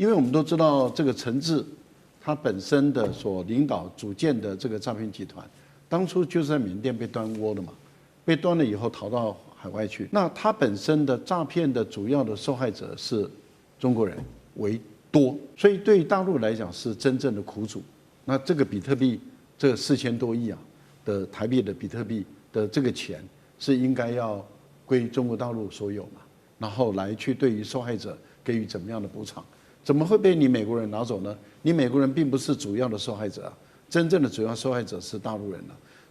因为我们都知道这个陈志，他本身的所领导组建的这个诈骗集团，当初就是在缅甸被端窝的嘛，被端了以后逃到海外去。那他本身的诈骗的主要的受害者是中国人为多，所以对于大陆来讲是真正的苦主。那这个比特币这4000多亿的台币的比特币的这个钱是应该要归中国大陆所有嘛，然后来去对于受害者给予怎么样的补偿？怎么会被你美国人拿走呢？你美国人并不是主要的受害者真正的主要受害者是大陆人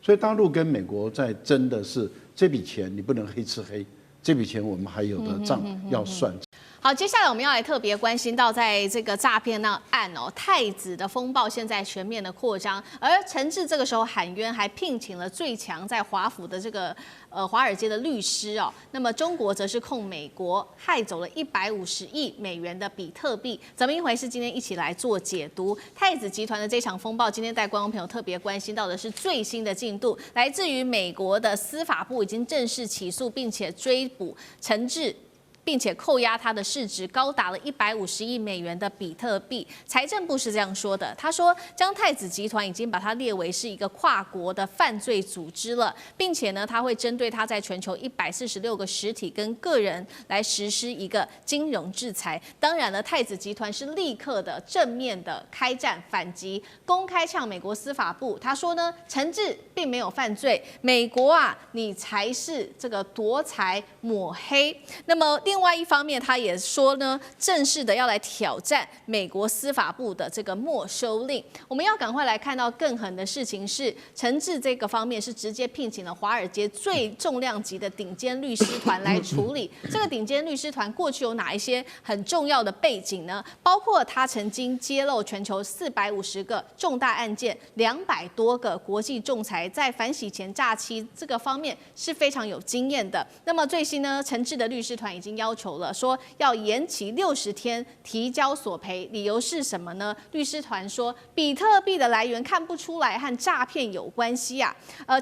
所以大陆跟美国在争的是这笔钱，你不能黑吃黑，这笔钱我们还有的账要算。好，接下来我们要来特别关心到，在这个诈骗案太子的风暴现在全面的扩张，而陈志这个时候喊冤，还聘请了最强在华府的这个华尔街的律师那么中国则是控美国害走了150亿美元的比特币，怎么一回事？今天一起来做解读。太子集团的这场风暴，今天带观众朋友特别关心到的是最新的进度，来自于美国的司法部已经正式起诉并且追捕陈志，并且扣押它的市值高达了150亿美元的比特币。财政部是这样说的，他说将太子集团已经把它列为是一个跨国的犯罪组织了，并且呢，他会针对它在全球146个实体跟个人来实施一个金融制裁。当然了，太子集团是立刻的正面的开战反击，公开呛美国司法部，他说呢，陈志并没有犯罪，美国你才是这个夺财抹黑。那么另外一方面，他也说呢，正式的要来挑战美国司法部的这个没收令。我们要赶快来看到更狠的事情是，陈志这个方面是直接聘请了华尔街最重量级的顶尖律师团来处理。这个顶尖律师团过去有哪一些很重要的背景呢？包括他曾经揭露全球450个重大案件，200多个国际仲裁，在反洗钱诈欺这个方面是非常有经验的。那么最新呢，陈志的律师团已经要求了，说要延期60天提交索赔，理由是什么呢？律师团说，比特币的来源看不出来和诈骗有关系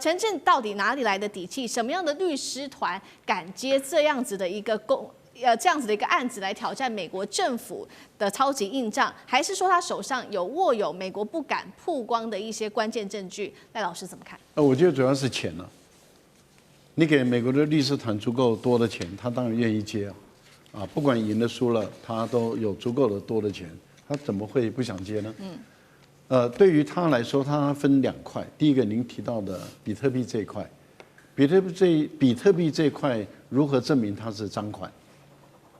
陈志到底哪里来的底气？什么样的律师团敢接这样子的一个这样子的一个案子来挑战美国政府的超级硬仗？还是说他手上握有美国不敢曝光的一些关键证据？赖老师怎么看？我觉得主要是钱你给美国的律师团足够多的钱，他当然愿意接不管赢了输了，他都有足够的多的钱，他怎么会不想接呢？对于他来说，他分2块。第一个，您提到的比特币这一块，比特币这一块如何证明它是赃款？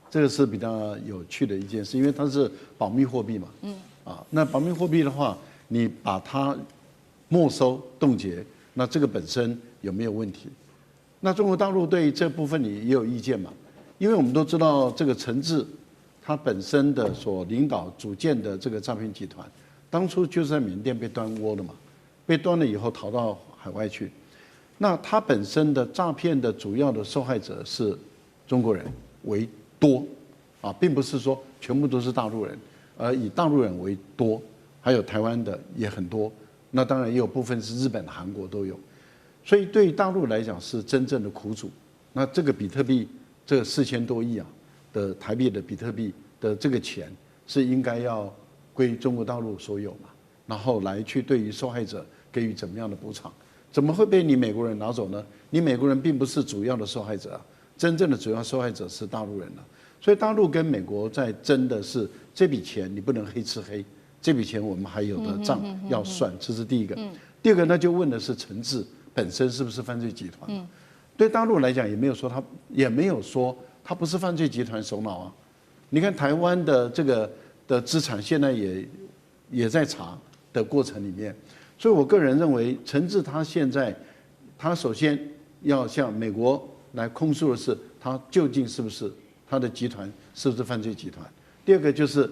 这个是比较有趣的一件事，因为它是保密货币嘛。那保密货币的话，你把它没收冻结，那这个本身有没有问题？那中国大陆对这部分也有意见嘛？因为我们都知道这个陈志，他本身的所领导组建的这个诈骗集团，当初就是在缅甸被端窝的嘛，被端了以后逃到海外去。那他本身的诈骗的主要的受害者是中国人为多并不是说全部都是大陆人，而以大陆人为多，还有台湾的也很多。那当然也有部分是日本、韩国都有。所以对于大陆来讲是真正的苦主。那这个比特币这4000多亿的台币的比特币的这个钱是应该要归中国大陆所有嘛，然后来去对于受害者给予怎么样的补偿？怎么会被你美国人拿走呢？你美国人并不是主要的受害者真正的主要受害者是大陆人所以大陆跟美国在争的是这笔钱，你不能黑吃黑，这笔钱我们还有的账要算，这是第一个。第二个呢，就问的是陈志本身是不是犯罪集团？对大陆来讲，也没有说他不是犯罪集团首脑你看台湾的这个的资产现在也在查的过程里面，所以我个人认为，陈志他现在他首先要向美国来控诉的是他究竟是不是他的集团是不是犯罪集团。第二个就是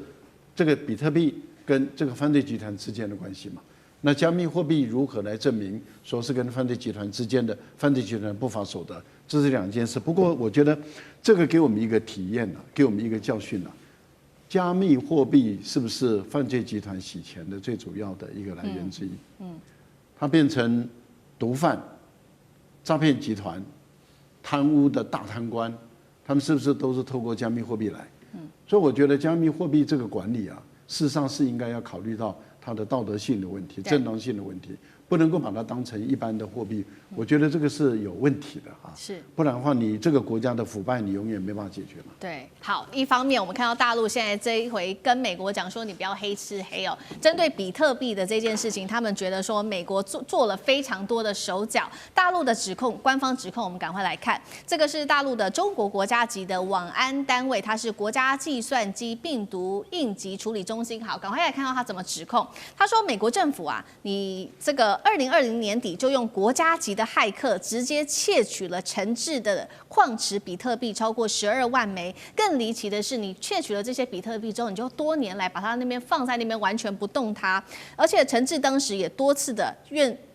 这个比特币跟这个犯罪集团之间的关系嘛。那加密货币如何来证明说是跟犯罪集团之间的犯罪集团不法所得？这是2件事。不过我觉得这个给我们一个体验给我们一个教训加密货币是不是犯罪集团洗钱的最主要的一个来源之一？它变成毒贩、诈骗集团、贪污的大贪官，他们是不是都是透过加密货币来？所以我觉得加密货币这个管理啊，事实上是应该要考虑到它的道德性的问题、正当性的问题，不能够把它当成一般的货币。我觉得这个是有问题的啊，是，不然的话，你这个国家的腐败，你永远没办法解决嘛。对，好，一方面我们看到大陆现在这一回跟美国讲说，你不要黑吃黑哦。针对比特币的这件事情，他们觉得说美国做了非常多的手脚。大陆的指控，官方指控，我们赶快来看，这个是大陆的中国国家级的网安单位，它是国家计算机病毒应急处理中心。好，赶快来看到他怎么指控。他说，美国政府啊，你这个2020年底就用国家级的骇客直接窃取了陈志的矿池比特币超过12万枚。更离奇的是，你窃取了这些比特币之后，你就多年来把它那边放在那边完全不动它。而且陈志当时也多次的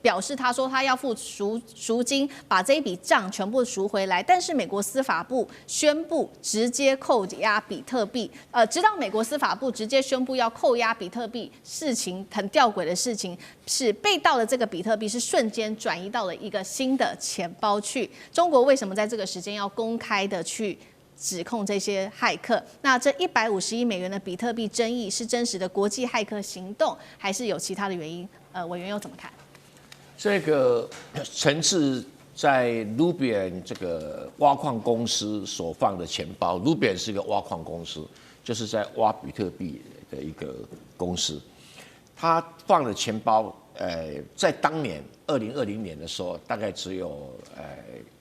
表示，他说他要付赎金，把这一笔账全部赎回来。但是美国司法部宣布直接扣押比特币，直到美国司法部直接宣布要扣押比特币，事情很吊诡的事情是被盗的这个比特币是瞬间转移到了一个新的钱包去。中国为什么在这个时间要公开的去指控这些骇客？那这150亿美元的比特币争议是真实的国际骇客行动，还是有其他的原因？委员又怎么看？这个陈志在 Rubian 这个挖矿公司所放的钱包 ，Rubian 是一个挖矿公司，就是在挖比特币的一个公司。他放的钱包，在当年2020年的时候，大概只有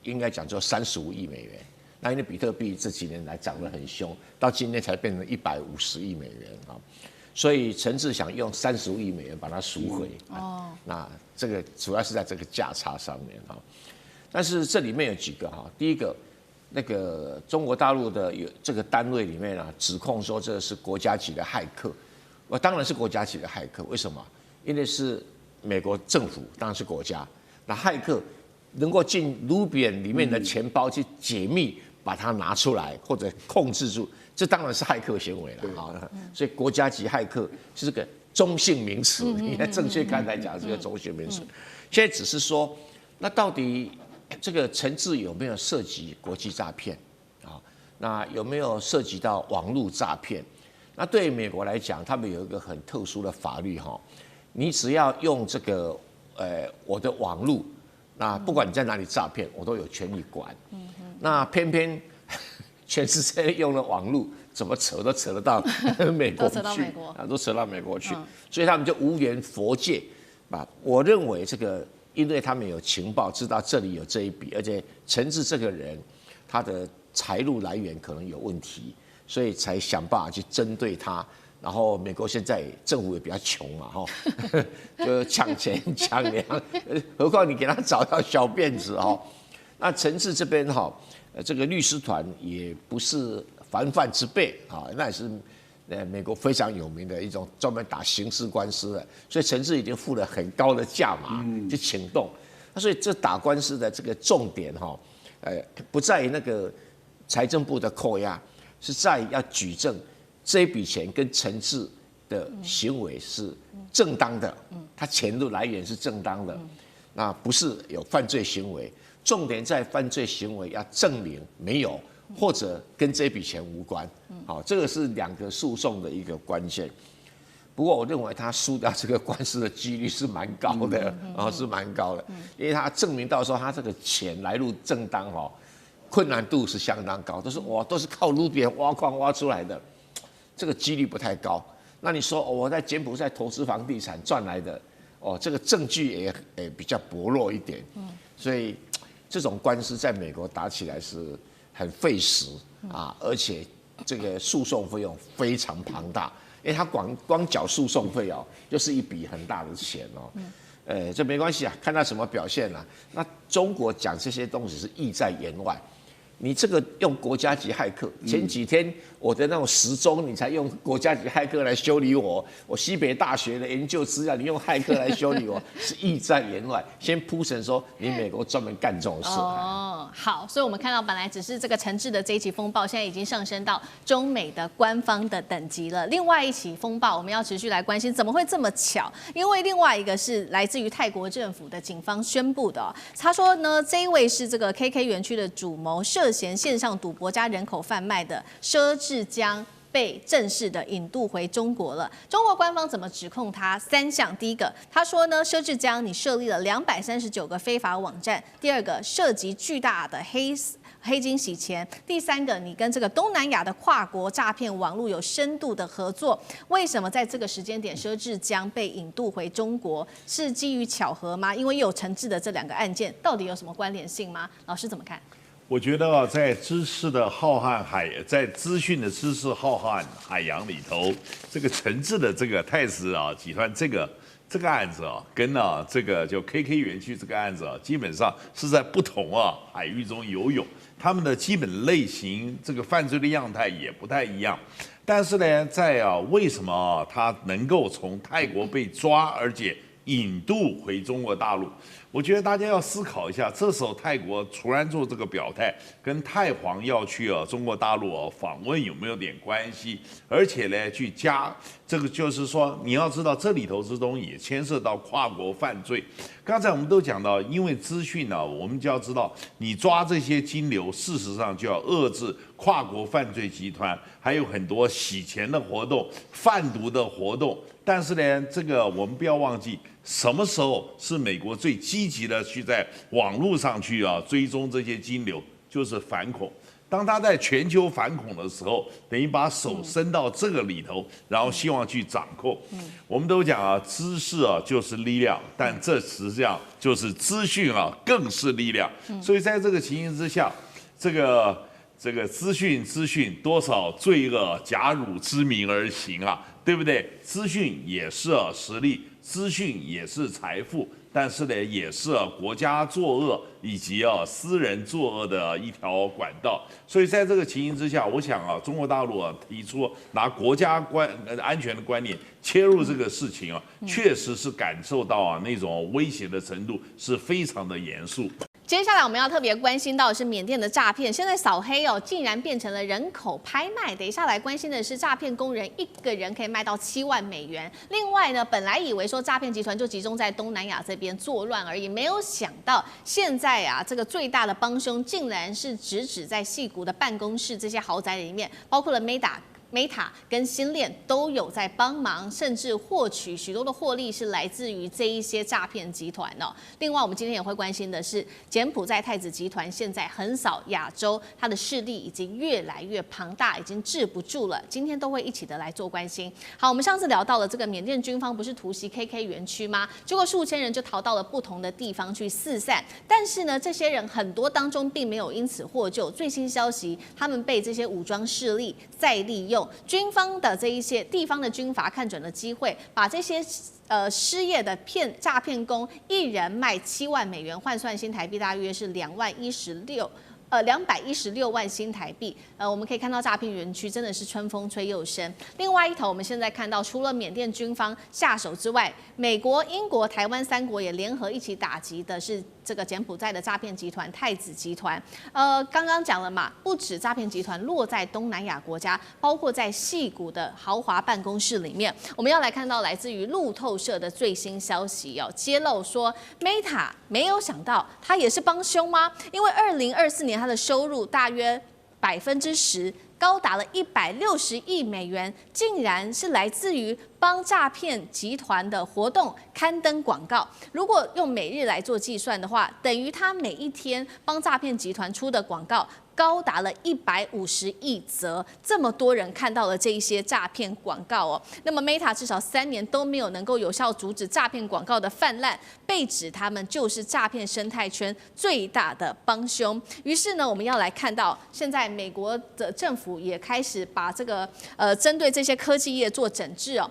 应该讲只有35亿美元。那因为比特币这几年来涨得很凶，到今天才变成150亿美元啊。所以陈志想用35亿美元把它赎回，那这个主要是在这个价差上面哈。但是这里面有几个哈，第一个，那个中国大陆的有这个单位里面啊，指控说这是国家级的骇客，当然是国家级的骇客，为什么？因为是美国政府，当然是国家，那骇客能够进 Rubian 里面的钱包去解密，把它拿出来或者控制住。这当然是骇客行为了啊，所以国家级骇客是个中性名词，应该正确看来讲是个中性名词。现在只是说，那到底这个陈志有没有涉及国际诈骗啊？那有没有涉及到网络诈骗？那对美国来讲，他们有一个很特殊的法律哈，你只要用这个我的网络，那不管你在哪里诈骗，我都有权利管。那偏偏全世界用了网络，怎么扯都扯得到美国去，都扯到美国去，所以他们就无缘佛界。我认为这个，因为他们有情报，知道这里有这一笔，而且陈志这个人，他的财路来源可能有问题，所以才想办法去针对他。然后美国现在政府也比较穷嘛，就抢钱抢粮，何况你给他找到小辫子哈。那陈志这边哈。这个律师团也不是凡饭之辈啊，那也是美国非常有名的一种专门打刑事官司的，所以陈志已经付了很高的价码去请动。那所以这打官司的这个重点哈，不在于那个财政部的扣押，是在于要举证这一笔钱跟陈志的行为是正当的，他钱的来源是正当的，那不是有犯罪行为。重点在犯罪行为要证明没有，或者跟这笔钱无关。好，这个是两个诉讼的一个关键。不过我认为他输掉这个官司的几率是蛮高的，是蛮高的，因为他证明到说他这个钱来路正当困难度是相当高，都是靠路边挖矿挖出来的，这个几率不太高。那你说我在柬埔寨投资房地产赚来的，这个证据也比较薄弱一点，所以。这种官司在美国打起来是很费时啊，而且这个诉讼费用非常庞大，因为他光缴诉讼费就是一笔很大的钱这没关系啊，看他什么表现啊。那中国讲这些东西是意在言外，你这个用国家级骇客，前几天我的那种时钟，你才用国家级骇客来修理我西北大学的研究资料，你用骇客来修理我，是意在言外，先铺陈说你美国专门干这种事。好，所以我们看到本来只是这个陈志的这一起风暴，现在已经上升到中美的官方的等级了。另外一起风暴，我们要持续来关心，怎么会这么巧？因为另外一个是来自于泰国政府的警方宣布的，他说呢，这一位是这个 KK 园区的主谋，涉嫌线上赌博加人口贩卖的佘志江被正式的引渡回中国了。中国官方怎么指控他？3项，第一个，他说呢，佘志江你设立了239个非法网站；第二个，涉及巨大的黑金洗钱；第三个，你跟这个东南亚的跨国诈骗网络有深度的合作。为什么在这个时间点，佘志江被引渡回中国？是基于巧合吗？因为又有陈志的这2个案件，到底有什么关联性吗？老师怎么看？我觉得啊，在知识的浩瀚在资讯的知识浩瀚海洋里头，这个陈志的这个太子集团这个案子跟这个就 KK 园区这个案子基本上是在不同海域中游泳，他们的基本类型这个犯罪的样态也不太一样。但是呢，在为什么他能够从泰国被抓，而且引渡回中国大陆？我觉得大家要思考一下，这时候泰国突然做这个表态，跟太皇要去中国大陆访问有没有点关系？而且呢，去加这个就是说，你要知道这里头之中也牵涉到跨国犯罪。刚才我们都讲到，因为资讯呢，我们就要知道，你抓这些金流，事实上就要遏制跨国犯罪集团，还有很多洗钱的活动、贩毒的活动。但是呢，这个我们不要忘记，什么时候是美国最积极的去在网络上去追踪这些金流，就是反恐。当他在全球反恐的时候，等于把手伸到这个里头，然后希望去掌控。我们都讲知识就是力量，但这实际上就是资讯更是力量。所以在这个情形之下，这个资讯多少罪恶假汝之名而行对不对？资讯也是实力，资讯也是财富，但是呢，也是国家作恶以及私人作恶的一条管道。所以在这个情形之下，我想中国大陆提出拿国家安全的观念切入这个事情确实是感受到那种威胁的程度是非常的严肃。接下来我们要特别关心到的是缅甸的诈骗，现在扫黑竟然变成了人口拍卖。等一下来关心的是诈骗工人一个人可以卖到7万美元。另外呢，本来以为说诈骗集团就集中在东南亚这边作乱而已，没有想到现在这个最大的帮凶竟然是直指在矽谷的办公室这些豪宅里面，包括了Meta 跟新链都有在帮忙，甚至获取许多的获利是来自于这一些诈骗集团另外，我们今天也会关心的是，柬埔寨太子集团现在横扫亚洲，它的势力已经越来越庞大，已经治不住了。今天都会一起的来做关心。好，我们上次聊到了这个缅甸军方不是突袭 KK 园区吗？结果数千人就逃到了不同的地方去四散，但是呢，这些人很多当中并没有因此获救。最新消息，他们被这些武装势力再利用。军方的这一些地方的军阀看准了机会，把这些失业的诈骗工一人卖7万美元，换算新台币大约是216万新台币。我们可以看到诈骗园区真的是春风吹又生。另外一头，我们现在看到，除了缅甸军方下手之外，美国、英国、台湾3国也联合一起打击的是这个柬埔寨的诈骗集团太子集团。刚刚讲了嘛，不止诈骗集团落在东南亚国家，包括在矽谷的豪华办公室里面。我们要来看到来自于路透社的最新消息揭露说 ，Meta 没有想到他也是帮凶吗？因为2024年他的收入大约10%。高达了160亿美元，竟然是来自于帮诈骗集团的活动刊登广告。如果用每日来做计算的话，等于他每一天帮诈骗集团出的广告高达了150亿则，这么多人看到了这一些诈骗广告那么 Meta 至少3年都没有能够有效阻止诈骗广告的泛滥，被指他们就是诈骗生态圈最大的帮凶。于是呢，我们要来看到现在美国的政府也开始把这个针对这些科技业做整治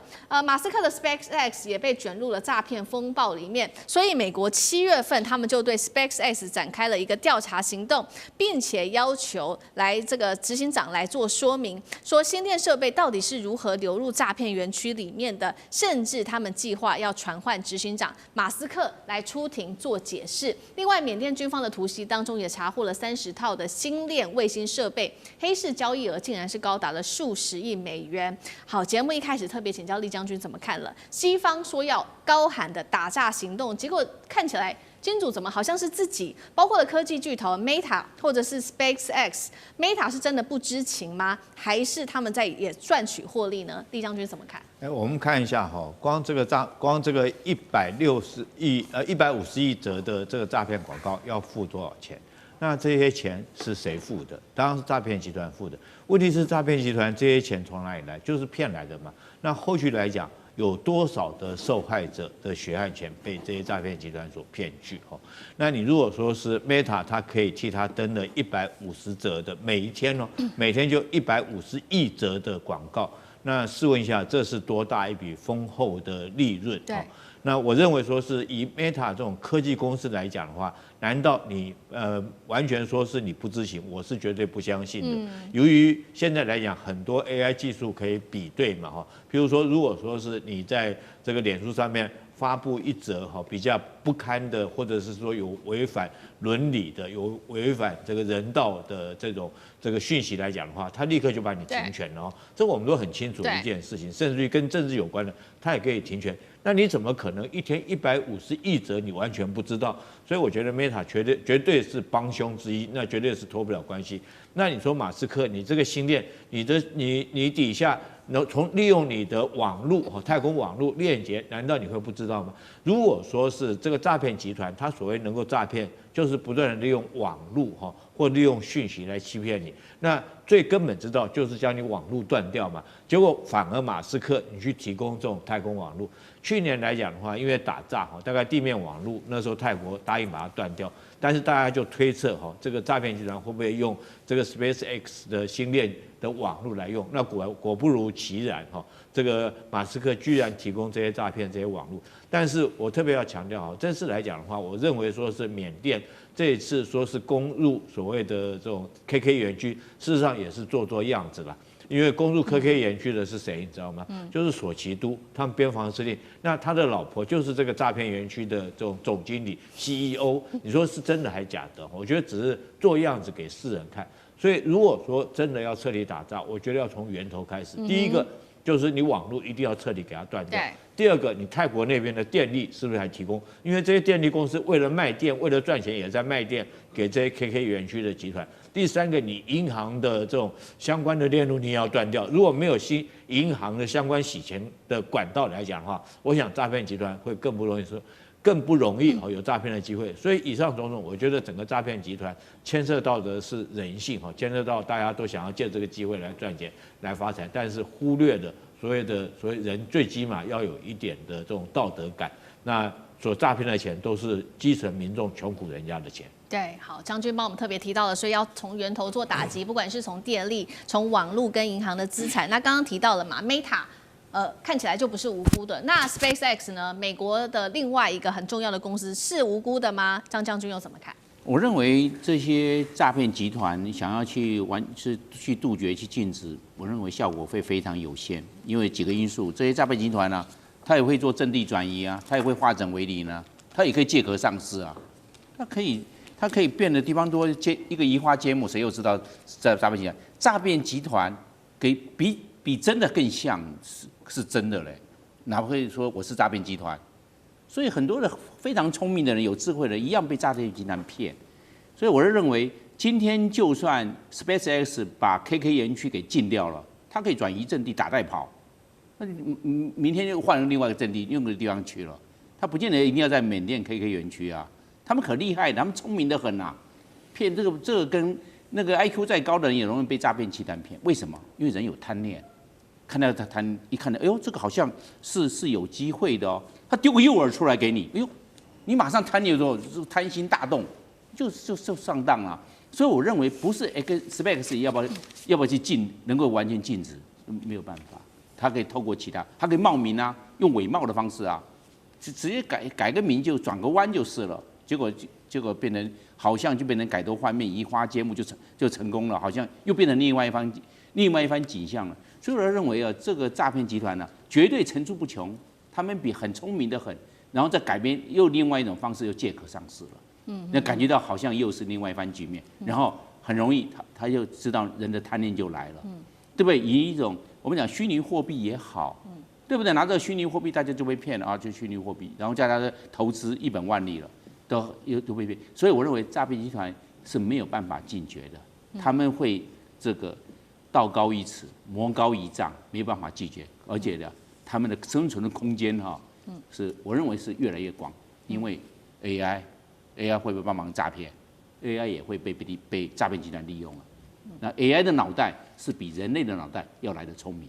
马斯克的 SpaceX 也被卷入了诈骗风暴里面，所以美国7月份他们就对 SpaceX 展开了一个调查行动，并且要求来这个执行长来做说明，说新店设备到底是如何流入诈骗园区里面的，甚至他们计划要传唤执行长马斯克来出庭做解释。另外，缅甸军方的突袭当中也查获了30套的星链卫星设备，黑市交易额竟然是高达了数十亿美元。好，节目一开始特别请教厉将军怎么看了？西方说要高喊的打诈行动，结果看起来金主怎么好像是自己，包括了科技巨头 Meta 或者是 SpaceX，Meta 是真的不知情吗？还是他们在也赚取获利呢？厉将军怎么看？我们看一下哈，光这个150亿则的这个诈骗广告要付多少钱？那这些钱是谁付的？当然是诈骗集团付的。问题是诈骗集团这些钱从哪里来？就是骗来的嘛。那后续来讲，有多少的受害者的血汗钱被这些诈骗集团所骗去？那你如果说是 Meta， 它可以替他登了150则的每一天每天就150亿则的广告。那试问一下，这是多大一笔丰厚的利润？对。那我认为说是以 Meta 这种科技公司来讲的话，难道你完全说是你不知情？我是绝对不相信的。由于现在来讲，很多 AI 技术可以比对嘛譬如说，如果说是你在这个脸书上面发布一则比较不堪的，或者是说有违反伦理的、有违反这个人道的这个讯息来讲的话，他立刻就把你停权了这我们都很清楚的一件事情，甚至于跟政治有关的，他也可以停权。那你怎么可能一天150亿则你完全不知道？所以我觉得 Meta 绝对是帮凶之一，那绝对是脱不了关系。那你说马斯克，你这个星链，你底下利用你的网络太空网络链接，难道你会不知道吗？如果说是这个诈骗集团，它所谓能够诈骗，就是不断的利用网络或利用讯息来欺骗你。那最根本之道就是将你网络断掉嘛。结果反而马斯克你去提供这种太空网络，去年来讲的话，因为打诈大概地面网络那时候泰国答应把它断掉，但是大家就推测这个诈骗集团会不会用这个 SpaceX 的星链的网络来用？那果不如其然这个马斯克居然提供这些诈骗这些网络。但是我特别要强调这次来讲的话，我认为说是缅甸这一次说是攻入所谓的这种 KK 园区，事实上也是做样子啦。因为攻入 KK 园区的是谁，你知道吗？就是索奇都，他们边防司令。那他的老婆就是这个诈骗园区的这种总经理 CEO。你说是真的还假的？我觉得只是做样子给世人看。所以如果说真的要彻底打诈，我觉得要从源头开始。第一个就是你网络一定要彻底给它断掉。第二个，你泰国那边的电力是不是还提供？因为这些电力公司为了卖电，为了赚钱，也在卖电给这些 KK 园区的集团。第三个，你银行的这种相关的链路你也要断掉。如果没有银行的相关洗钱的管道来讲的话，我想诈骗集团会更不容易有诈骗的机会。所以以上种种，我觉得整个诈骗集团牵涉到的是人性牵涉到大家都想要借这个机会来赚钱、来发财，但是忽略的所谓人最起码要有一点的这种道德感。那所诈骗的钱都是基层民众穷苦人家的钱。对，好，将军帮我们特别提到了，所以要从源头做打击，不管是从电力、从网络跟银行的资产。那刚刚提到了嘛 ，Meta，看起来就不是无辜的。那 SpaceX 呢？美国的另外一个很重要的公司是无辜的吗？张将军又怎么看？我认为这些诈骗集团想要去杜绝、去禁止，我认为效果会非常有限，因为几个因素，这些诈骗集团呢，它也会做阵地转移啊，它也会化整为零啊，它也可以借壳上市啊，它可以变的地方多，一个移花接木，谁又知道诈骗集团？诈骗集团比真的更像是真的嘞，哪会说我是诈骗集团？所以很多的非常聪明的人、有智慧的人，一样被诈骗集团骗。所以我是认为，今天就算 SpaceX 把 KK 园区给禁掉了，它可以转移阵地打带跑，那明天就换了另外一个阵地，用个地方去了。它不见得一定要在缅甸 KK 园区啊。他们可厉害的，他们聪明得很啊！骗这个跟那个 IQ 再高的人也容易被诈骗集团骗。为什么？因为人有贪念，看到他一看到，哎呦，这个好像是有机会的哦。他丢个诱饵出来给你，哎呦，你马上贪念之后就贪心大动，就上当了。所以我认为不是 SpaceX 要不要去能够完全禁止，没有办法。他可以透过其他，他可以冒名啊，用伪冒的方式啊，直接改个名就转个弯就是了。结果变成好像就变成改头换面、移花接木就成功了，好像又变成另外一番景象了。所以我认为这个诈骗集团呢，绝对层出不穷，他们很聪明的很，然后再改变又另外一种方式又借壳上市了。那感觉到好像又是另外一番局面，然后很容易他就知道人的贪念就来了，对不对？以一种我们讲虚拟货币也好，对不对？拿着虚拟货币大家就被骗了啊，就虚拟货币，然后叫他的投资一本万利了。都会变。所以我认为诈骗集团是没有办法禁绝的，他们会这个道高一尺，魔高一丈，没有办法拒绝，而且呢，他们的生存的空间是我认为是越来越广，因为 AI 会不会帮忙诈骗 ？AI 也会被诈骗集团利用了。那 AI 的脑袋是比人类的脑袋要来的聪明。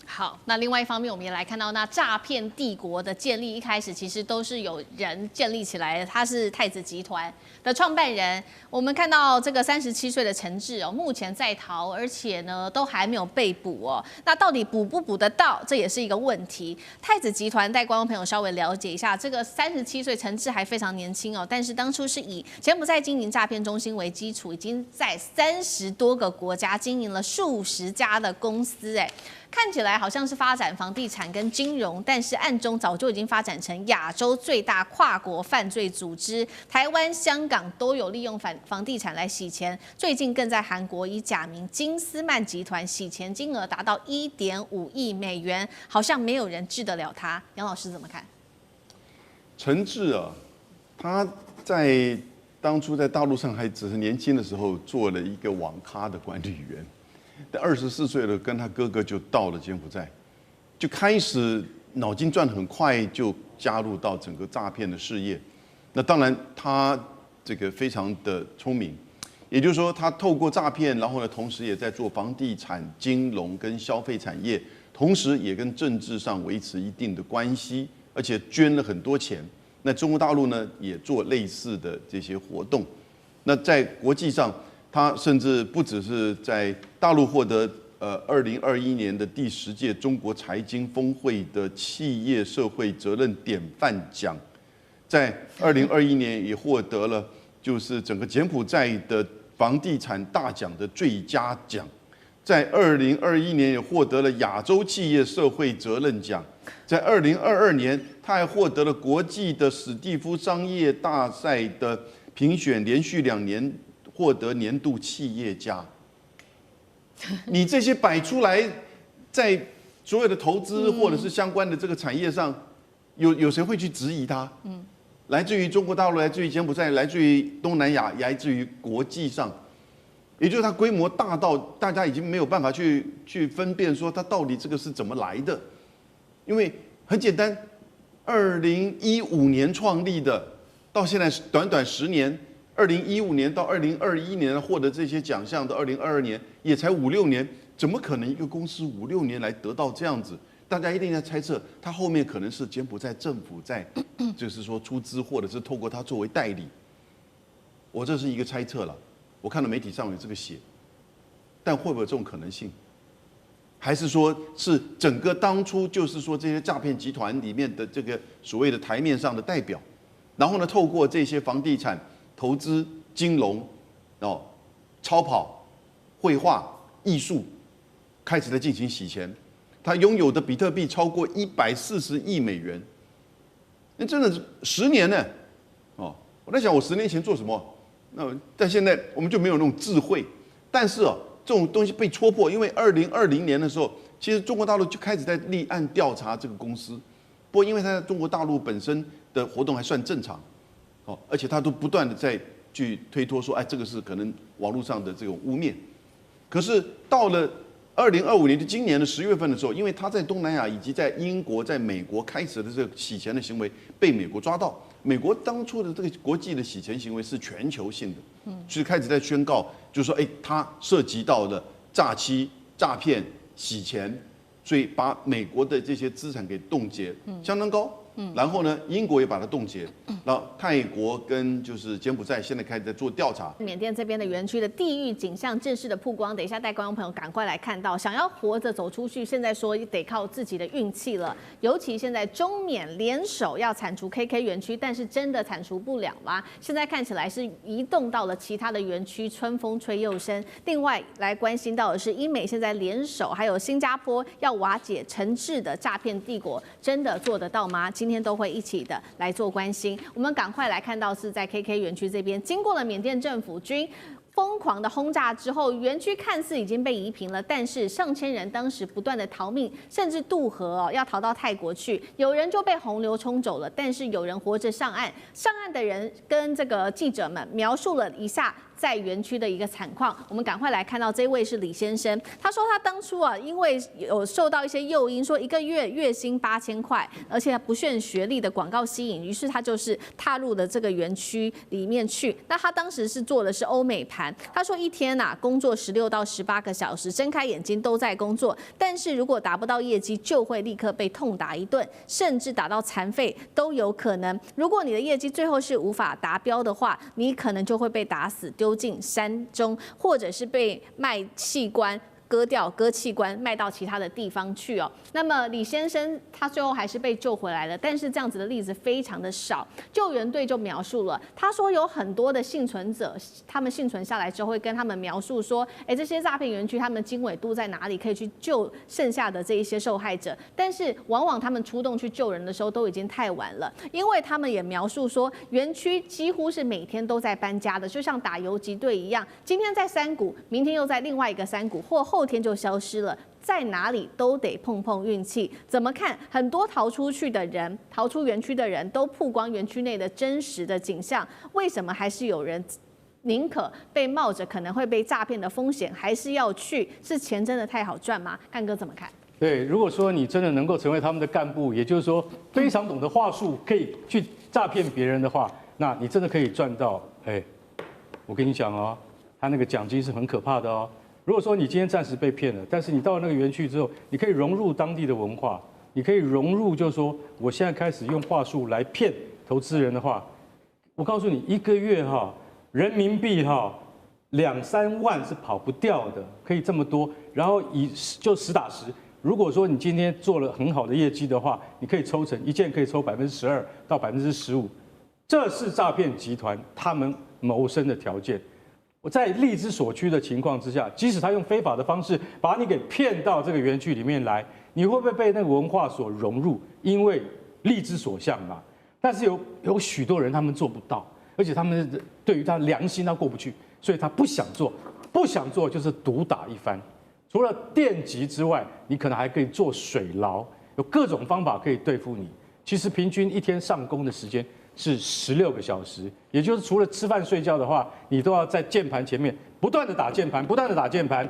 好，那另外一方面，我们也来看到那诈骗帝国的建立，一开始其实都是有人建立起来的，他是太子集团的创办人。我们看到这个37岁的陈志目前在逃，而且呢都还没有被捕哦。那到底捕不捕得到，这也是一个问题。太子集团带观众朋友稍微了解一下，这个37岁陈志还非常年轻哦，但是当初是以柬埔寨经营诈骗中心为基础，已经在30多个国家经营了数十家的公司，看起来好像是发展房地产跟金融，但是暗中早就已经发展成亚洲最大跨国犯罪组织。台湾、香港都有利用房地产来洗钱，最近更在韩国以假名金斯曼集团洗钱金额达到1.5亿美元，好像没有人治得了他。杨老师怎么看？陈志他当初在大陆上还只是年轻的时候，做了一个网咖的管理员。但24岁了，跟他哥哥就到了柬埔寨，就开始脑筋转得很快，就加入到整个诈骗的事业。那当然，他这个非常的聪明，也就是说，他透过诈骗，然后呢，同时也在做房地产、金融跟消费产业，同时也跟政治上维持一定的关系，而且捐了很多钱。那中国大陆呢，也做类似的这些活动。那在国际上，他甚至不只是在大陆获得2021年的第10届中国财经峰会的企业社会责任典范奖，在2021年也获得了就是整个柬埔寨的房地产大奖的最佳奖，在2021年也获得了亚洲企业社会责任奖，在2022年他还获得了国际的史蒂夫商业大赛的评选，连续2年获得年度企业家。你这些摆出来，在所有的投资或者是相关的这个产业上，有谁会去质疑他？来自于中国大陆，来自于柬埔寨，来自于东南亚，来自于国际上，也就是它规模大到大家已经没有办法去分辨说它到底这个是怎么来的，因为很简单，2015年创立的，到现在短短10年。2015年到2021年获得这些奖项的2022年也才5-6年，怎么可能一个公司5-6年来得到这样子？大家一定在猜测，它后面可能是柬埔寨政府在，就是说出资，或者是透过它作为代理。我这是一个猜测了，我看到媒体上有这个写，但会不会有这种可能性？还是说是整个当初就是说这些诈骗集团里面的这个所谓的台面上的代表，然后呢，透过这些房地产投资、金融、超跑、绘画、艺术，开始在进行洗钱。他拥有的比特币超过140亿美元，那真的是10年呢。我在想，我10年前做什么？但现在我们就没有那种智慧。但是这种东西被戳破，因为2020年的时候，其实中国大陆就开始在立案调查这个公司。不过，因为它在中国大陆本身的活动还算正常。而且他都不断的在去推脱说，这个是可能网络上的这种污蔑。可是到了2025年，就今年的10月份的时候，因为他在东南亚以及在英国、在美国开始的这个洗钱的行为被美国抓到，美国当初的这个国际的洗钱行为是全球性的，所以开始在宣告，就是说，他涉及到了诈欺、诈骗、洗钱，所以把美国的这些资产给冻结，相当高。然后呢，英国也把它冻结，然后泰国跟就是柬埔寨现在开始在做调查。缅甸这边的园区的地狱景象正式的曝光，等一下带观众朋友赶快来看到。想要活着走出去，现在说得靠自己的运气了。尤其现在中缅联手要铲除 KK 园区，但是真的铲除不了啦。现在看起来是移动到了其他的园区，春风吹又生。另外来关心到的是，英美现在联手，还有新加坡要瓦解陈志的诈骗帝国，真的做得到吗？今天都会一起的来做关心。我们赶快来看到是在 KK 园区这边，经过了缅甸政府军疯狂的轰炸之后，园区看似已经被夷平了，但是上千人当时不断的逃命，甚至渡河要逃到泰国去。有人就被洪流冲走了，但是有人活着上岸。上岸的人跟这个记者们描述了一下在园区的一个惨况。我们赶快来看到这位是李先生，他说他当初因为有受到一些诱因，说1个月月薪8000块，而且不限学历的广告吸引，于是他就是踏入了这个园区里面去。那他当时是做的是欧美盘，他说一天工作16到18个小时，睁开眼睛都在工作，但是如果达不到业绩，就会立刻被痛打一顿，甚至打到残废都有可能。如果你的业绩最后是无法达标的话，你可能就会被打死，丢进山中，或者是被卖器官。割器官卖到其他的地方去哦。那么李先生他最后还是被救回来了，但是这样子的例子非常的少。救援队就描述了，他说有很多的幸存者，他们幸存下来之后会跟他们描述说，这些诈骗园区他们的经纬度在哪里，可以去救剩下的这一些受害者。但是往往他们出动去救人的时候都已经太晚了，因为他们也描述说，园区几乎是每天都在搬家的，就像打游击队一样，今天在山谷，明天又在另外一个山谷，或后天就消失了。在哪里都得碰碰运气。怎么看？很多逃出去的人，逃出园区的人都曝光园区内的真实的景象，为什么还是有人宁可被冒着可能会被诈骗的风险，还是要去？是钱真的太好赚吗？干哥怎么看？对，如果说你真的能够成为他们的干部，也就是说非常懂得话术，可以去诈骗别人的话，那你真的可以赚到。我跟你讲哦，他那个奖金是很可怕的哦。如果说你今天暂时被骗了，但是你到了那个园区之后，你可以融入当地的文化，你可以融入，就是说我现在开始用话术来骗投资人的话，我告诉你，1个月人民币2、3万是跑不掉的，可以这么多。然后就实打实，如果说你今天做了很好的业绩的话，你可以抽成一件可以抽12%到15%，这是诈骗集团他们谋生的条件。我在力之所趋的情况之下，即使他用非法的方式把你给骗到这个园区里面来，你会不会被那个文化所融入？因为力之所向嘛。但是有许多人他们做不到，而且他们对于他良心他过不去，所以他不想做，不想做就是毒打一番。除了电击之外，你可能还可以做水牢，有各种方法可以对付你。其实平均一天上工的时间是16个小时，也就是除了吃饭睡觉的话，你都要在键盘前面不断的打键盘，不断的打键盘，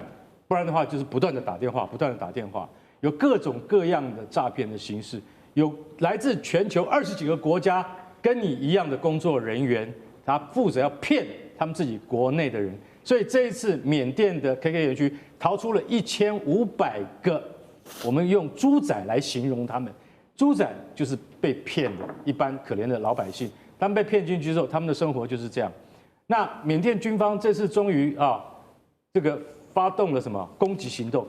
不然的话就是不断的打电话，不断的打电话。有各种各样的诈骗的形式，有来自全球20几个国家跟你一样的工作人员，他负责要骗他们自己国内的人。所以这一次缅甸的 KK 园区逃出了1500个，我们用猪仔来形容他们。猪仔就是被骗的一般可怜的老百姓，他们被骗进去之后，他们的生活就是这样。那缅甸军方这次终于这个发动了什么攻击行动，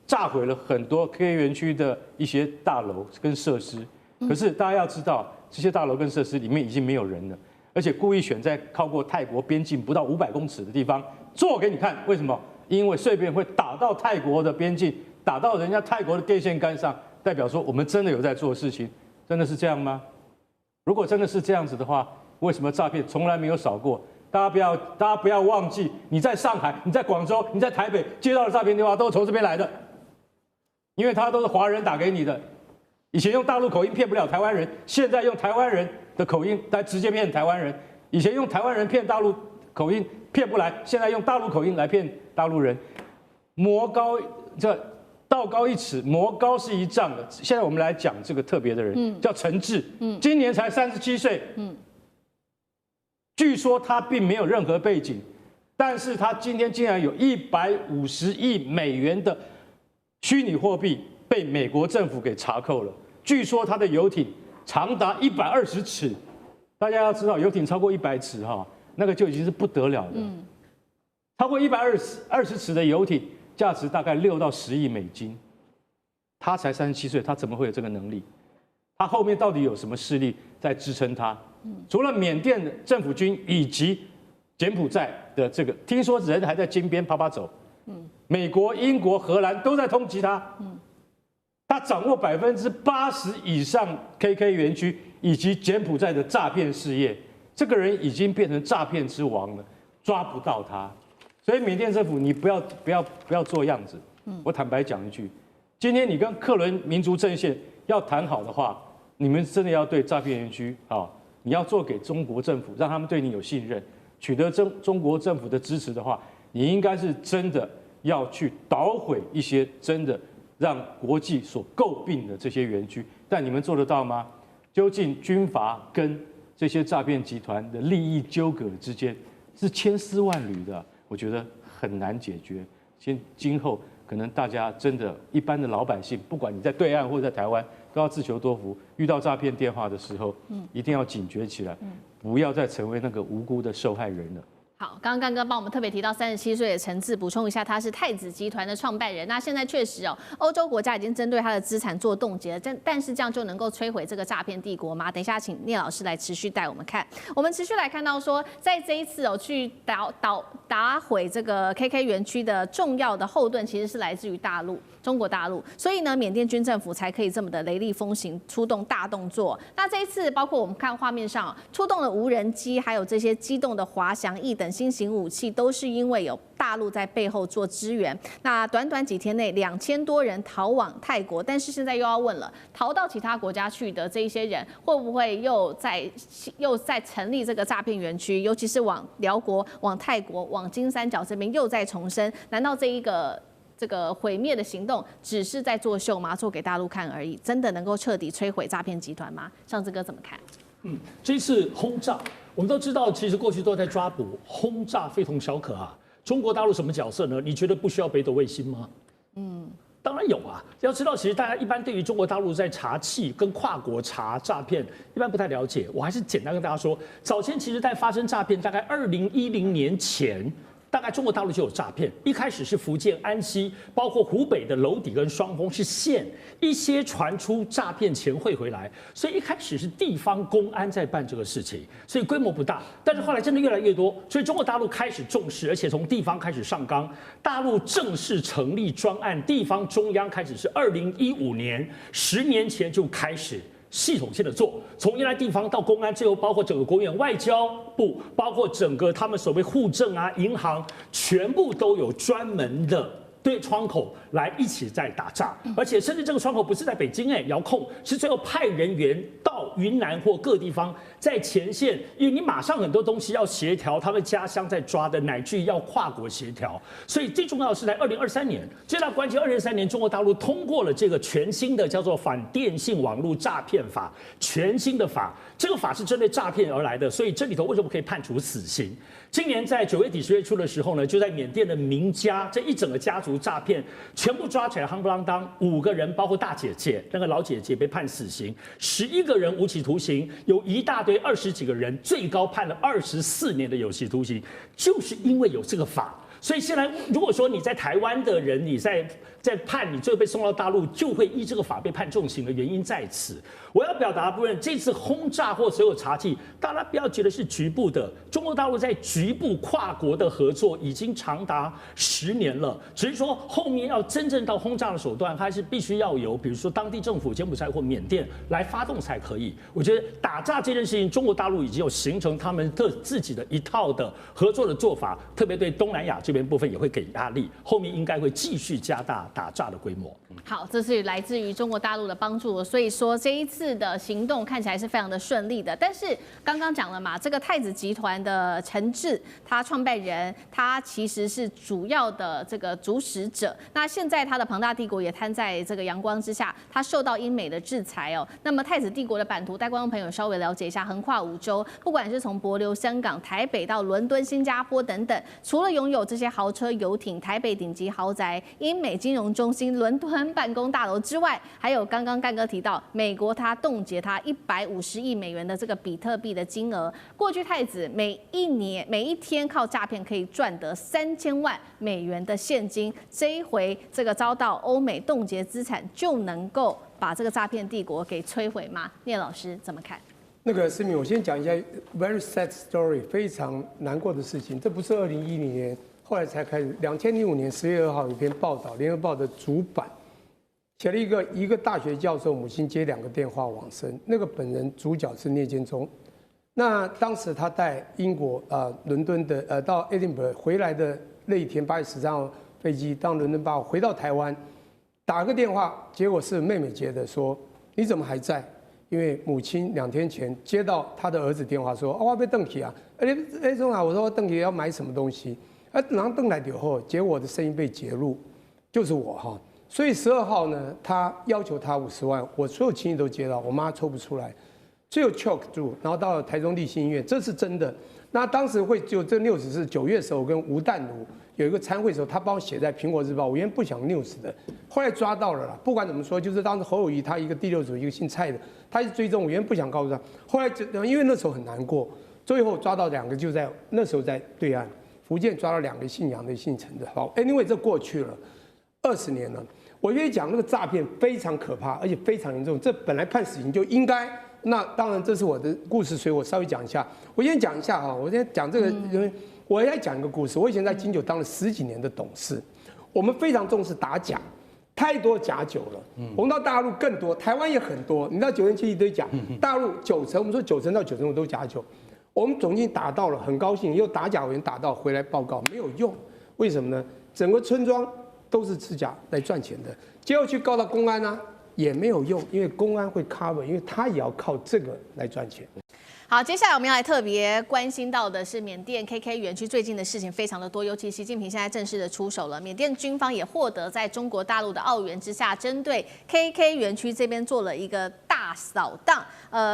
炸毁了很多 KK 园区的一些大楼跟设施。可是大家要知道，这些大楼跟设施里面已经没有人了，而且故意选在靠过泰国边境不到500公尺的地方做给你看。为什么？因为碎片会打到泰国的边境，打到人家泰国的电线杆上。代表说我们真的有在做事情，真的是这样吗？如果真的是这样子的话，为什么诈骗从来没有少过？大家不要忘记，你在上海、你在广州、你在台北接到的诈骗电话都是从这边来的，因为他都是华人打给你的。以前用大陆口音骗不了台湾人，现在用台湾人的口音来直接骗台湾人。以前用台湾人骗大陆口音骗不来，现在用大陆口音来骗大陆人。魔高道高一尺，魔高是一丈的。现在我们来讲这个特别的人，叫陈志，今年才37岁，据说他并没有任何背景，但是他今天竟然有150亿美元的虚拟货币被美国政府给查扣了。据说他的游艇长达120尺，大家要知道，游艇超过100尺那个就已经是不得了的。超过120尺的游艇，价值大概6到10亿美金。他才37岁，他怎么会有这个能力？他后面到底有什么势力在支撑他？除了缅甸的政府军以及柬埔寨的这个，听说人还在金边啪啪走。美国、英国、荷兰都在通缉他。他掌握80%以上 KK 园区以及柬埔寨的诈骗事业。这个人已经变成诈骗之王了，抓不到他。所以缅甸政府，你不要做样子。我坦白讲一句，今天你跟克伦民族阵线要谈好的话，你们真的要对诈骗园区你要做给中国政府，让他们对你有信任，取得中国政府的支持的话，你应该是真的要去捣毁一些真的让国际所诟病的这些园区。但你们做得到吗？究竟军阀跟这些诈骗集团的利益纠葛之间是千丝万缕的，我觉得很难解决。今后可能大家真的一般的老百姓，不管你在对岸或者在台湾，都要自求多福。遇到诈骗电话的时候，一定要警觉起来，不要再成为那个无辜的受害人了。好，刚刚干哥帮我们特别提到37岁的陈志，补充一下，他是太子集团的创办人。那现在确实欧洲国家已经针对他的资产做冻结了，但是这样就能够摧毁这个诈骗帝国吗？等一下请聂老师来持续带我们看。我们持续来看到说，在这一次去打毁这个 KK 园区的重要的后盾，其实是来自于中国大陆，所以呢，缅甸军政府才可以这么的雷厉风行，出动大动作。那这一次，包括我们看画面上出动了无人机，还有这些机动的滑翔翼等新型武器，都是因为有大陆在背后做支援。那短短几天内，2000多人逃往泰国，但是现在又要问了，逃到其他国家去的这一些人，会不会又在成立这个诈骗园区？尤其是往辽国、往泰国、往金三角这边又在重申，难道这个毁灭的行动只是在作秀吗？做给大陆看而已，真的能够彻底摧毁诈骗集团吗？上志哥怎么看？这次轰炸，我们都知道，其实过去都在抓捕，轰炸非同小可啊。中国大陆什么角色呢？你觉得不需要北斗卫星吗？当然有啊。要知道，其实大家一般对于中国大陆在查缉跟跨国查诈骗，一般不太了解。我还是简单跟大家说，早前其实在发生诈骗，大概2010年前。大概中国大陆就有诈骗，一开始是福建安溪，包括湖北的娄底跟双峰是县，一些传出诈骗钱汇回来，所以一开始是地方公安在办这个事情，所以规模不大，但是后来真的越来越多，所以中国大陆开始重视，而且从地方开始上纲，大陆正式成立专案，地方中央开始是2015年，10年前就开始。系统性的做，从原来地方到公安，最后包括整个国务院外交部，包括整个他们所谓户政啊、银行，全部都有专门的对窗口来一起在打诈，而且甚至这个窗口不是在北京遥控，是最后派人员到云南或各地方在前线，因为你马上很多东西要协调，他们家乡在抓的，乃至于要跨国协调，所以最重要的是在2023年，最大关键2023年中国大陆通过了这个全新的叫做反电信网络诈骗法，全新的法，这个法是针对诈骗而来的，所以这里头为什么可以判处死刑？今年在9月底10月初的时候呢，就在缅甸的名家这一整个家族诈骗全部抓起来，夯不啷当，5个人，包括大姐姐，那个老姐姐被判死刑，11个人无期徒刑，有一大堆20几个人，最高判了24年的有期徒刑，就是因为有这个法。所以现在，如果说你在台湾的人，你在判，你最后被送到大陆，就会依这个法被判重刑的原因在此。我要表达的部分，这次轰炸或所有查缉，大家不要觉得是局部的，中国大陆在局部跨国的合作已经长达10年了，只是说后面要真正到轰炸的手段，还是必须要由比如说当地政府、柬埔寨或缅甸来发动才可以。我觉得打诈这件事情，中国大陆已经有形成他们自己的一套的合作的做法，特别对东南亚这边部分也会给压力，后面应该会继续加大打诈的规模。好，这是来自于中国大陆的帮助，所以说这一次的行动看起来是非常的顺利的。但是刚刚讲了嘛，这个太子集团的陈志，他创办人，他其实是主要的这个主使者。那现在他的庞大帝国也摊在这个阳光之下，他受到英美的制裁哦。那么太子帝国的版图，带观众朋友稍微了解一下，横跨5洲，不管是从帛琉、香港、台北到伦敦、新加坡等等，除了拥有这些豪车、游艇、台北顶级豪宅、英美金融中心、伦敦办公大楼之外，还有刚刚干哥提到，美国他冻结他150亿美元的这个比特币的金额。过去太子每一天靠诈骗可以赚得3000万美元的现金，这一回这个遭到欧美冻结资产，就能够把这个诈骗帝国给摧毁吗？聂老师怎么看？那个思敏，我先讲一下 very sad story， 非常难过的事情。这不是2010年后来才开始，2005年10月2号有一篇报道，《联合报》的主版写了一个大学教授母亲接2个电话往生，那个本人主角是聂建中。那当时他带英国伦敦的到 Edinburgh 回来的那一天8月13号飞机到伦敦把我回到台湾，打个电话，结果是妹妹接的，说你怎么还在？因为母亲2天前接到她的儿子电话说，哦，我被邓起啊，中啊，我说邓起要买什么东西，然后邓来以后，结果我的声音被截录，就是我哈。所以12号呢，他要求他50万，我所有亲戚都接到，我妈抽不出来，最后 choke 住，然后到了台中立新医院，这是真的。那当时会就这 news 是9月的时候，我跟吴淡如有一个参会的时候，他帮我写在苹果日报，我原本不想 news 的，后来抓到了啦。不管怎么说，就是当时侯友宜他一个第6组，一个姓蔡的，他一直追踪，我原本不想告诉他，后来因为那时候很难过，最后抓到2个，就在那时候在对岸福建抓到2个姓杨的、姓陈的。好 ，anyway 这过去了20年了。我跟你讲，那个诈骗非常可怕，而且非常严重。这本来判死刑就应该。那当然，这是我的故事，所以我稍微讲一下。我先讲一下哈，我先讲这个，因为我要讲一个故事。我以前在金酒当了10几年的董事，我们非常重视打假，太多假酒了。我们到大陆更多，台湾也很多。你知道9年前一堆假，大陆90%，我们说90%到95%都假酒。我们总经打到了，很高兴，又打假委员打到回来报告没有用，为什么呢？整个村庄都是吃假来赚钱的，结果去告到公安啊，也没有用，因为公安会 cover， 因为他也要靠这个来赚钱。好，接下来我们要来特别关心到的是缅甸 KK 园区最近的事情非常的多，尤其习近平现在正式的出手了，缅甸军方也获得在中国大陆的澳元之下，针对 KK 园区这边做了一个大扫荡，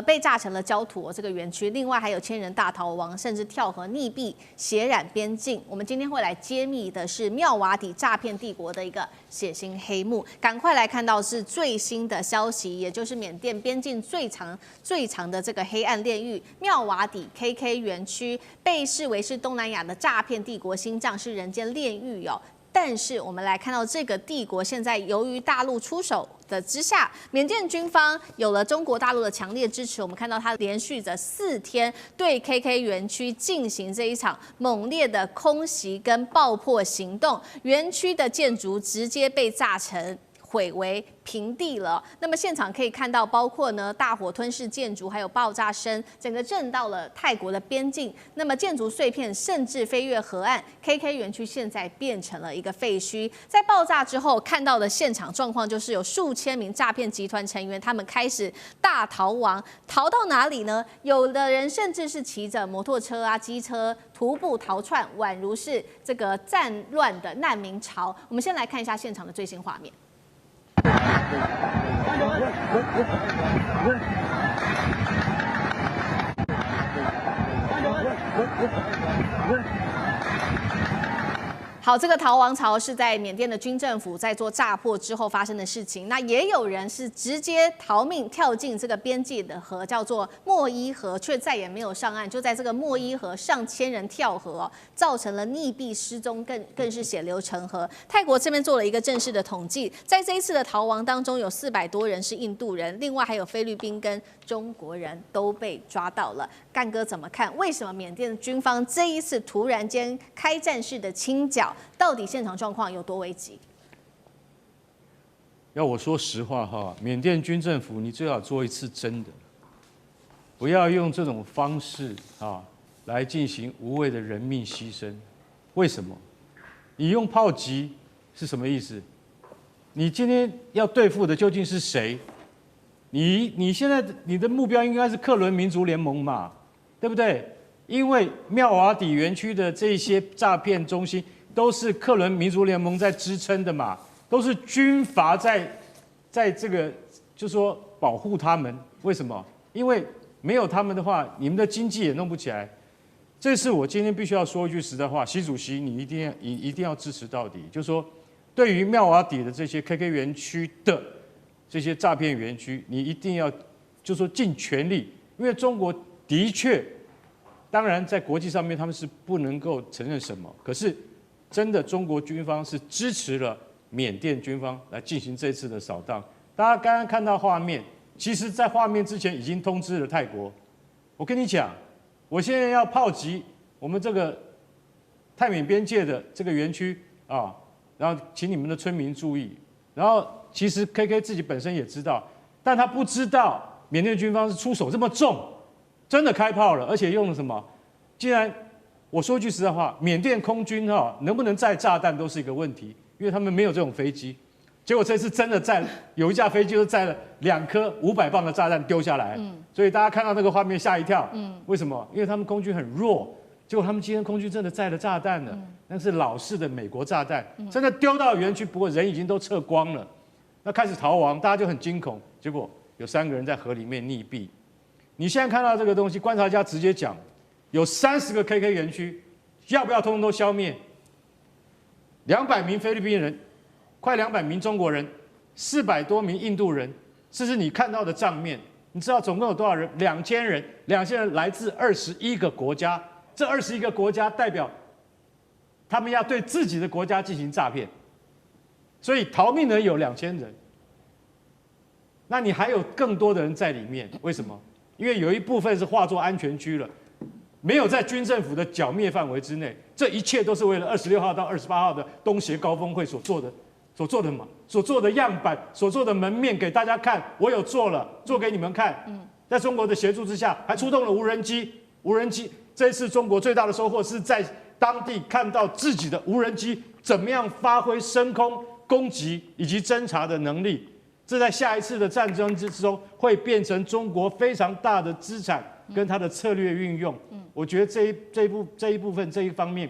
被炸成了焦土这个园区，另外还有千人大逃亡，甚至跳河溺毙，血染边境。我们今天会来揭秘的是妙瓦底诈骗帝国的一个血腥黑幕，赶快来看到是最新的消息，也就是缅甸边境最长的这个黑暗炼狱。妙瓦底 KK 园区被视为是东南亚的诈骗帝国心脏，是人间炼狱哦。但是我们来看到这个帝国现在由于大陆出手的之下，缅甸军方有了中国大陆的强烈支持，我们看到它连续着4天对 KK 园区进行这一场猛烈的空袭跟爆破行动，园区的建筑直接被炸成毁为平地了。那么现场可以看到，包括呢大火吞噬建筑，还有爆炸声，整个震到了泰国的边境。那么建筑碎片甚至飞越河岸 ，KK 园区现在变成了一个废墟。在爆炸之后看到的现场状况，就是有数千名诈骗集团成员，他们开始大逃亡，逃到哪里呢？有的人甚至是骑着摩托车啊、机车徒步逃窜，宛如是这个战乱的难民潮。我们先来看一下现场的最新画面。好，这个逃亡潮是在缅甸的军政府在做炸破之后发生的事情。那也有人是直接逃命跳进这个边界的河，叫做莫伊河，却再也没有上岸。就在这个莫伊河，上千人跳河哦，造成了溺毙失踪，更是血流成河。泰国这边做了一个正式的统计，在这一次的逃亡当中，有400多人是印度人，另外还有菲律宾跟中国人都被抓到了。干哥怎么看？为什么缅甸军方这一次突然间开战式的清剿？到底现场状况有多危急？要我说实话哈，缅甸军政府你最好做一次真的，不要用这种方式啊来进行无谓的人命牺牲。为什么？你用炮击是什么意思？你今天要对付的究竟是谁？你现在你的目标应该是克伦民族联盟嘛，对不对？因为妙瓦底园区的这些诈骗中心都是克伦民族联盟在支撑的嘛，都是军阀在这个就说保护他们。为什么？因为没有他们的话，你们的经济也弄不起来。这是我今天必须要说一句实在话，习主席你一定要支持到底，就是说对于妙瓦底的这些 KK 园区的这些诈骗园区，你一定要就说尽全力，因为中国的确。当然，在国际上面他们是不能够承认什么，可是真的中国军方是支持了缅甸军方来进行这次的扫荡。大家刚刚看到画面，其实在画面之前已经通知了泰国。我跟你讲，我现在要炮击我们这个泰缅边界的这个园区啊，然后请你们的村民注意。然后其实 KK 自己本身也知道，但他不知道缅甸军方是出手这么重。真的开炮了，而且用了什么？竟然我说句实在话，缅甸空军能不能载炸弹都是一个问题，因为他们没有这种飞机。结果这次真的载有一架飞机就载了2颗500磅的炸弹丢下来，所以大家看到那个画面吓一跳。为什么？因为他们空军很弱，结果他们今天空军真的载了炸弹了，那是老式的美国炸弹，真的丢到园区，不过人已经都撤光了，那开始逃亡，大家就很惊恐。结果有3个人在河里面溺毙。你现在看到这个东西，观察家直接讲，有30个 KK 园区，要不要通通都消灭？200名菲律宾人，快200名中国人，400多名印度人，这是你看到的账面。你知道总共有多少人？2000人，2000人来自21个国家，这21个国家代表他们要对自己的国家进行诈骗，所以逃命的有2000人。那你还有更多的人在里面，为什么？因为有一部分是划作安全区了，没有在军政府的剿灭范围之内。这一切都是为了26号到28号的东协高峰会所做的样板，所做的门面给大家看。我有做了，做给你们看。在中国的协助之下，还出动了无人机。无人机这一次中国最大的收获是在当地看到自己的无人机怎么样发挥升空攻击以及侦察的能力。这在下一次的战争之中会变成中国非常大的资产跟它的策略运用。我觉得这一部分这一方面，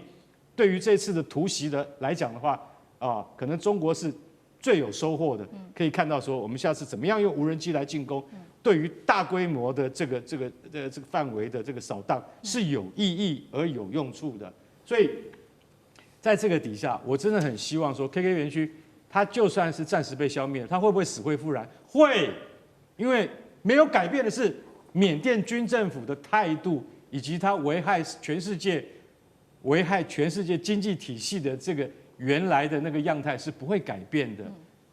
对于这次的突袭的来讲的话，可能中国是最有收获的。可以看到说，我们下次怎么样用无人机来进攻，对于大规模的这个范围的这个扫荡是有意义而有用处的。所以在这个底下，我真的很希望说 ，KK 园区。它就算是暂时被消灭了，它会不会死灰复燃？会，因为没有改变的是缅甸军政府的态度，以及它危害全世界经济体系的这个原来的那个样态是不会改变的。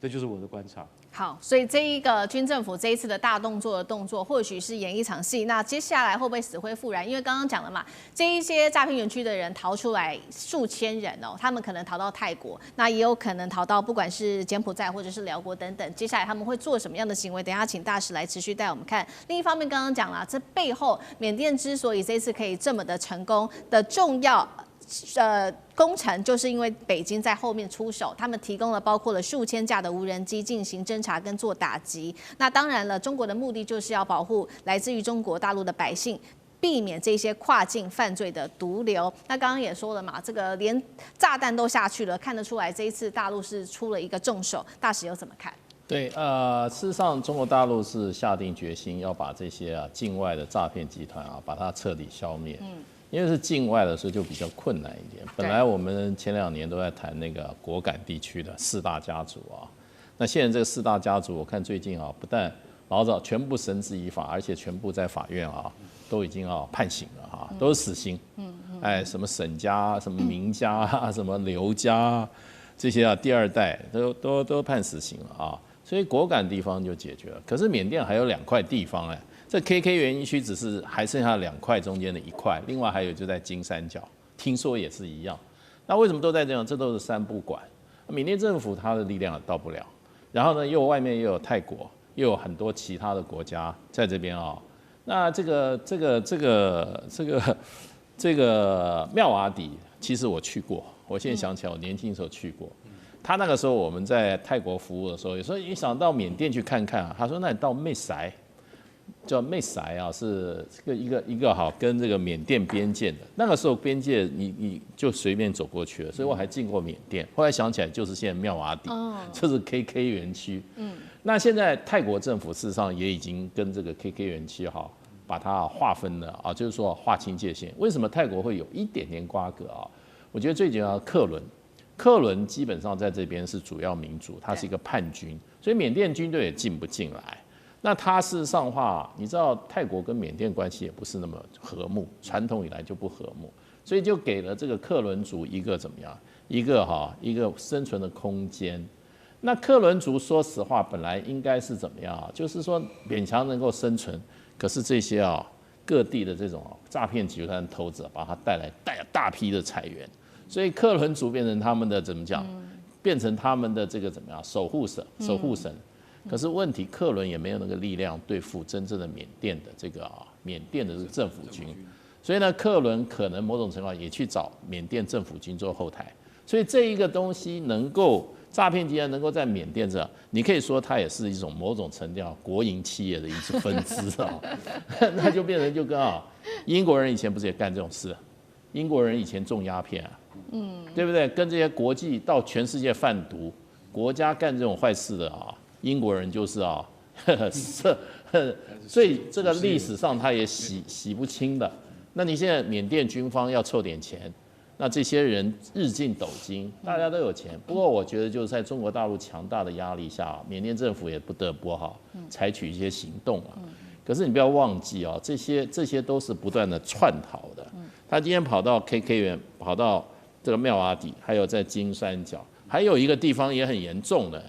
这就是我的观察。好，所以这一个军政府这一次的大动作，或许是演一场戏。那接下来会不会死灰复燃？因为刚刚讲了嘛，这一些诈骗园区的人逃出来数千人哦，他们可能逃到泰国，那也有可能逃到不管是柬埔寨或者是辽国等等。接下来他们会做什么样的行为？等一下请大使来持续带我们看。另一方面，刚刚讲了，这背后缅甸之所以这次可以这么的成功的重要。工程就是因为北京在后面出手，他们提供了包括了数千架的无人机进行侦查跟做打击。那当然了，中国的目的就是要保护来自于中国大陆的百姓，避免这些跨境犯罪的毒瘤。那刚刚也说了嘛，这个连炸弹都下去了，看得出来这一次大陆是出了一个重手。大使又怎么看？对，事实上中国大陆是下定决心要把这些境外的诈骗集团把它彻底消灭。因为是境外的，所以就比较困难一点。本来我们前2年都在谈那个果敢地区的4大家族那现在这个4大家族，我看最近不但老早全部绳之以法，而且全部在法院都已经判刑了都是死刑。什么沈家、什么明家、什么刘家这些第2代都判死刑了所以果敢地方就解决了。可是缅甸还有2块地方这 KK 园区只是还剩下2块中间的1块，另外还有就在金三角，听说也是一样。那为什么都在这样？这都是3不管。缅甸政府它的力量也到不了，然后呢，外面又有泰国，又有很多其他的国家在这边那这个妙瓦底，其实我去过，我现在想起来，我年轻的时候去过。他那个时候我们在泰国服务的时候，有时候一想到缅甸去看看他说那你到妹塞。叫妹塞是一个跟这个缅甸边界的，那个时候边界你就随便走过去了，所以我还进过缅甸。后来想起来就是现在妙瓦底，这是 KK 园区。那现在泰国政府事实上也已经跟这个 KK 园区把它划分了就是说划清界限。为什么泰国会有一点点瓜葛我觉得最主要克伦基本上在这边是主要民主，他是一个叛军，所以缅甸军队也进不进来。那它事实上的话，你知道泰国跟缅甸关系也不是那么和睦，传统以来就不和睦，所以就给了这个克伦族一个怎么样，一个生存的空间。那克伦族说实话本来应该是怎么样就是说勉强能够生存，可是这些各地的这种诈骗集团头子把它带来大批的裁员，所以克伦族变成他们的怎么讲，变成他们的这个怎么样守护神。可是问题，克伦也没有那个力量对付真正的缅甸的这个政府军，所以呢，克伦可能某种程度上也去找缅甸政府军做后台，所以这一个东西能够诈骗集团能够在缅甸这，你可以说它也是一种某种程度国营企业的一种分支啊，那就变成就跟英国人以前不是也干这种事，英国人以前种鸦片啊，对不对？跟这些国际到全世界贩毒国家干这种坏事的英国人就是所以这个历史上他也洗不清的。那你现在缅甸军方要凑点钱，那这些人日进斗金，大家都有钱。不过我觉得就是在中国大陆强大的压力下，缅甸政府也不得不采取一些行动啊。可是你不要忘记这些都是不断的串逃的。他今天跑到 KK 园，跑到这个妙瓦底，还有在金三角，还有一个地方也很严重的，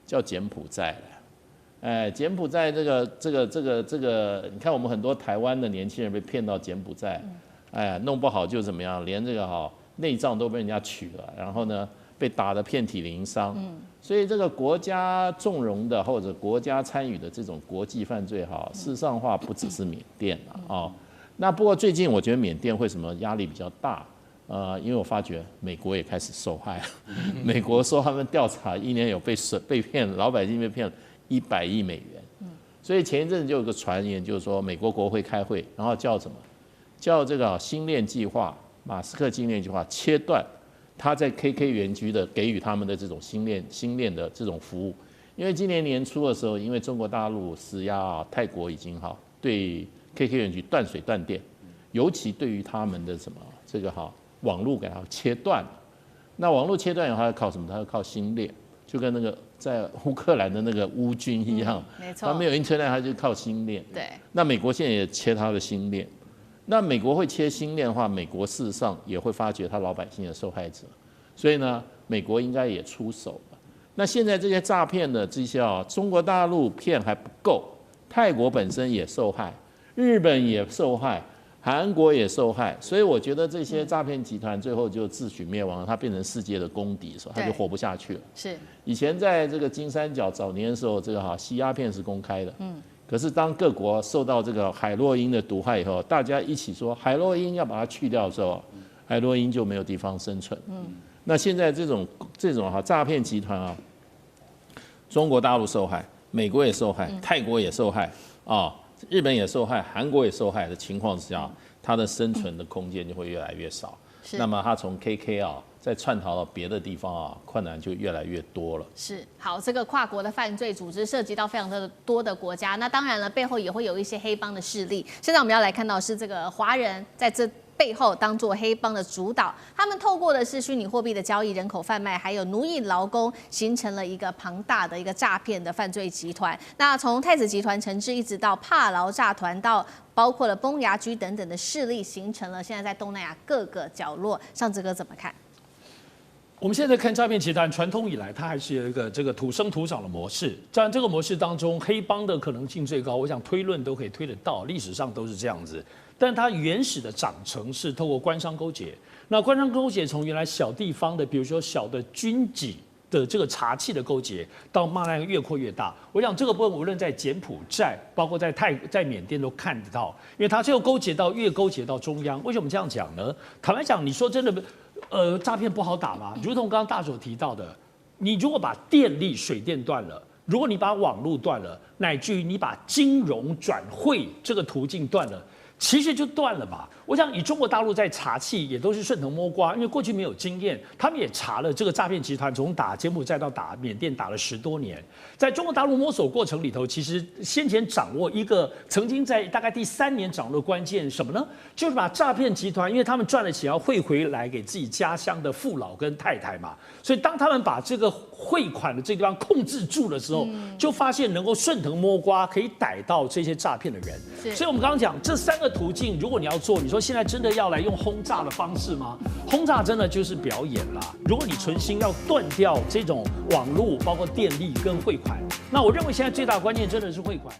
叫柬埔寨了。柬埔寨这个，你看我们很多台湾的年轻人被骗到柬埔寨，弄不好就怎么样，连这个内脏都被人家取了，然后呢被打得遍体鳞伤。所以这个国家纵容的或者国家参与的这种国际犯罪事实上话不只是缅甸了那不过最近我觉得缅甸为什么压力比较大？因为我发觉美国也开始受害了。美国说他们调查一年有被骗，老百姓被骗了100亿美元。所以前一阵子就有个传言，就是说美国国会开会，然后叫什么？叫这个星链计划，马斯克星链计划切断他在 KK 园区的给予他们的这种星链的这种服务。因为今年年初的时候，因为中国大陆施压泰国已经对 KK 园区断水断电，尤其对于他们的这个网络给它切断了。那网络切断以后，它要靠什么？它要靠星链，就跟那个在乌克兰的那个乌军一样，没错，它没有 Internet，它就靠星链。对。那美国现在也切它的星链，那美国会切星链的话，美国事实上也会发觉他老百姓的受害者，所以呢，美国应该也出手了。那现在这些诈骗的这些中国大陆骗还不够，泰国本身也受害，日本也受害。韩国也受害，所以我觉得这些诈骗集团最后就自取灭亡了，它变成世界的公敌的时候，它就活不下去了。是以前在这个金三角早年的时候，这个吸鸦片是公开的，可是当各国受到这个海洛因的毒害以后，大家一起说海洛因要把它去掉的时候，海洛因就没有地方生存。那现在这种诈骗集团中国大陆受害，美国也受害，泰国也受害日本也受害，韩国也受害的情况之下，它的生存的空间就会越来越少。那么它从 KK 再窜逃到别的地方困难就越来越多了。是好，这个跨国的犯罪组织涉及到非常的多的国家，那当然了，背后也会有一些黑帮的势力。现在我们要来看到是这个华人在这背后当作黑帮的主导，他们透过的是虚拟货币的交易、人口贩卖，还有奴役劳工，形成了一个庞大的一个诈骗的犯罪集团。那从太子集团惩治，一直到帕劳诈团，到包括了崩牙居等等的势力，形成了现在在东南亚各个角落。尚志哥怎么看？我们现在看诈骗集团，传统以来它还是有一个这个土生土长的模式。在这个模式当中，黑帮的可能性最高，我想推论都可以推得到，历史上都是这样子。但它原始的长成是透过官商勾结。那官商勾结从原来小地方的，比如说小的军纪的这个茶器的勾结，到慢慢越扩越大。我想这个部分无论在柬埔寨，包括在缅甸都看得到，因为它最后越勾结到中央。为什么这样讲呢？坦白讲，你说真的。诈骗不好打吗？如同刚刚大所提到的，你如果把电力、水电断了，如果你把网络断了，乃至于你把金融转汇这个途径断了，其实就断了吧。我想以中国大陆在查气也都是顺藤摸瓜，因为过去没有经验，他们也查了这个诈骗集团从打柬埔寨到打缅甸打了10多年，在中国大陆摸索过程里头，其实先前掌握一个曾经在大概第3年掌握的关键什么呢？就是把诈骗集团，因为他们赚了钱要汇回来给自己家乡的父老跟太太嘛，所以当他们把这个汇款的这个地方控制住的时候，就发现能够顺藤摸瓜，可以逮到这些诈骗的人。所以我们刚刚讲这3个途径，如果你要做，你说现在真的要来用轰炸的方式吗？轰炸真的就是表演啦。如果你存心要断掉这种网络，包括电力跟汇款，那我认为现在最大的关键真的是汇款。